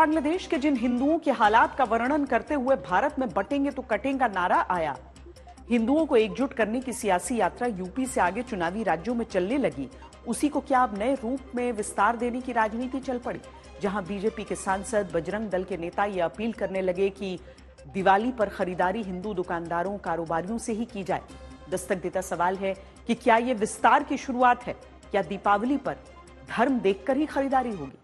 बांग्लादेश के जिन हिंदुओं के हालात का वर्णन करते हुए भारत में बटेंगे तो कटेंगे का नारा आया, हिंदुओं को एकजुट करने की सियासी यात्रा यूपी से आगे चुनावी राज्यों में चलने लगी, उसी को क्या अब नए रूप में विस्तार देने की राजनीति चल पड़ी। जहां बीजेपी के सांसद, बजरंग दल के नेता ये अपील करने लगे कि दिवाली पर खरीदारी हिंदू दुकानदारों, कारोबारियों से ही की जाए। दस्तक देता सवाल है कि क्या यह विस्तार की शुरुआत है, क्या दीपावली पर धर्म देखकर ही खरीदारी होगी।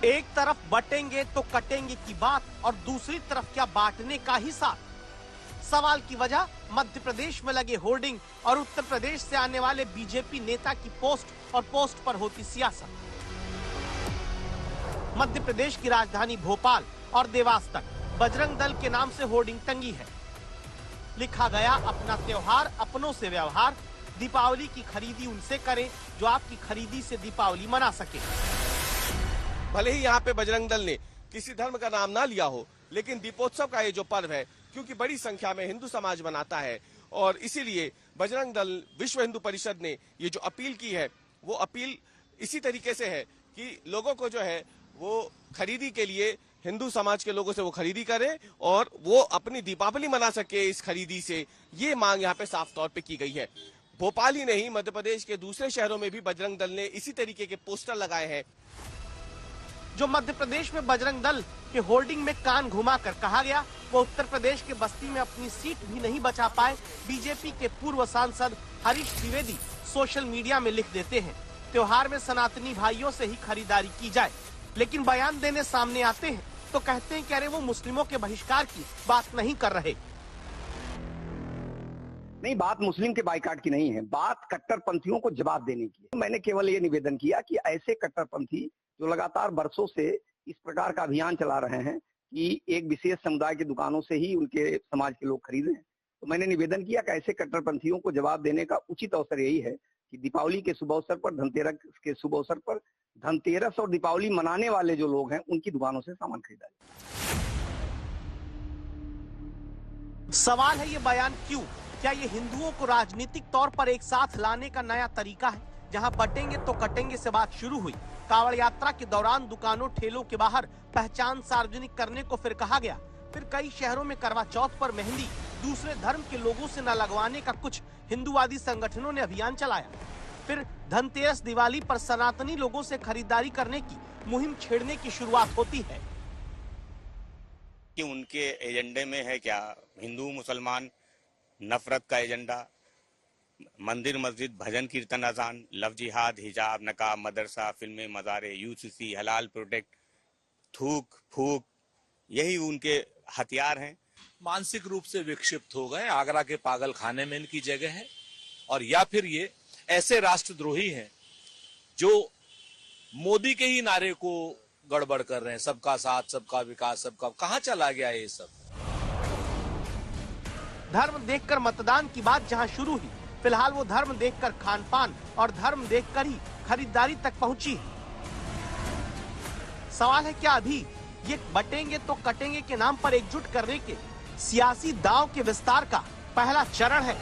एक तरफ बटेंगे तो कटेंगे की बात और दूसरी तरफ क्या बांटने का ही साथ। सवाल की वजह मध्य प्रदेश में लगे होर्डिंग और उत्तर प्रदेश से आने वाले बीजेपी नेता की पोस्ट और पोस्ट पर होती सियासत। मध्य प्रदेश की राजधानी भोपाल और देवास तक बजरंग दल के नाम से होर्डिंग टंगी है। लिखा गया, अपना त्योहार अपनों से व्यवहार, दीपावली की खरीदी उनसे करें जो आपकी खरीदी से दीपावली मना सके। भले ही यहाँ पे बजरंग दल ने किसी धर्म का नाम ना लिया हो, लेकिन दीपोत्सव का ये जो पर्व है, क्योंकि बड़ी संख्या में हिंदू समाज मनाता है और इसीलिए बजरंग दल, विश्व हिंदू परिषद ने ये जो अपील की है, वो अपील इसी तरीके से है कि लोगों को जो है वो खरीदी के लिए, हिंदू समाज के लोगों से वो खरीदी करें और वो अपनी दीपावली मना सके इस खरीदी से। ये मांग यहाँ पे साफ तौर पे की गई है। भोपाल ही नहीं, मध्य प्रदेश के दूसरे शहरों में भी बजरंग दल ने इसी तरीके के पोस्टर लगाए हैं। जो मध्य प्रदेश में बजरंग दल के होर्डिंग में कान घुमाकर कहा गया, वो उत्तर प्रदेश के बस्ती में अपनी सीट भी नहीं बचा पाए। बीजेपी के पूर्व सांसद हरीश द्विवेदी सोशल मीडिया में लिख देते हैं, त्योहार में सनातनी भाइयों से ही खरीदारी की जाए, लेकिन बयान देने सामने आते हैं तो कहते हैं कि अरे वो मुस्लिमों के बहिष्कार की बात नहीं कर रहे। नहीं, बात मुस्लिम के बाइकाट की नहीं है, बात कट्टरपंथियों को जवाब देने की है। मैंने केवल ये निवेदन किया कि ऐसे कट्टरपंथी जो लगातार बरसों से इस प्रकार का अभियान चला रहे हैं कि एक विशेष समुदाय की दुकानों से ही उनके समाज के लोग खरीदें, तो मैंने निवेदन किया कि ऐसे कट्टरपंथियों को जवाब देने का उचित अवसर यही है कि दीपावली के शुभ अवसर पर, धनतेरस के शुभ अवसर पर, धनतेरस और दीपावली मनाने वाले जो लोग हैं उनकी दुकानों से सामान खरीदा जाए। सवाल है, ये बयान क्यों? क्या ये हिंदुओं को राजनीतिक तौर पर एक साथ लाने का नया तरीका है? जहां बटेंगे तो कटेंगे से बात शुरू हुई, कावड़ यात्रा के दौरान दुकानों, ठेलों के बाहर पहचान सार्वजनिक करने को फिर कहा गया। फिर कई शहरों में करवा चौथ पर मेहंदी दूसरे धर्म के लोगों से न लगवाने का कुछ हिंदूवादी संगठनों ने अभियान चलाया। फिर धनतेरस, दिवाली पर सनातनी लोगों से खरीदारी करने की मुहिम छेड़ने की शुरुआत होती है। कि उनके एजेंडे में है क्या हिंदू मुसलमान नफरत का एजेंडा, मंदिर मस्जिद भजन कीर्तन अजान, लव जिहाद, हिजाब, नकाब, मदरसा, फिल्में, मज़ारे, यूसीसी, हलाल प्रोटेक्ट, थूक फूक, यही उनके हथियार हैं। मानसिक रूप से विक्षिप्त हो गए, आगरा के पागल खाने में इनकी जगह है। और या फिर ये ऐसे राष्ट्रद्रोही हैं जो मोदी के ही नारे को गड़बड़ कर रहे हैं, सबका साथ, सबका विकास, सबका। कहां चला गया ये सब? धर्म देखकर मतदान की बात जहां शुरू हुई, फिलहाल वो धर्म देखकर खान पान और धर्म देखकर ही खरीदारी तक पहुंची है। सवाल है, क्या अभी ये बटेंगे तो कटेंगे के नाम पर एकजुट करने के सियासी दांव के विस्तार का पहला चरण है?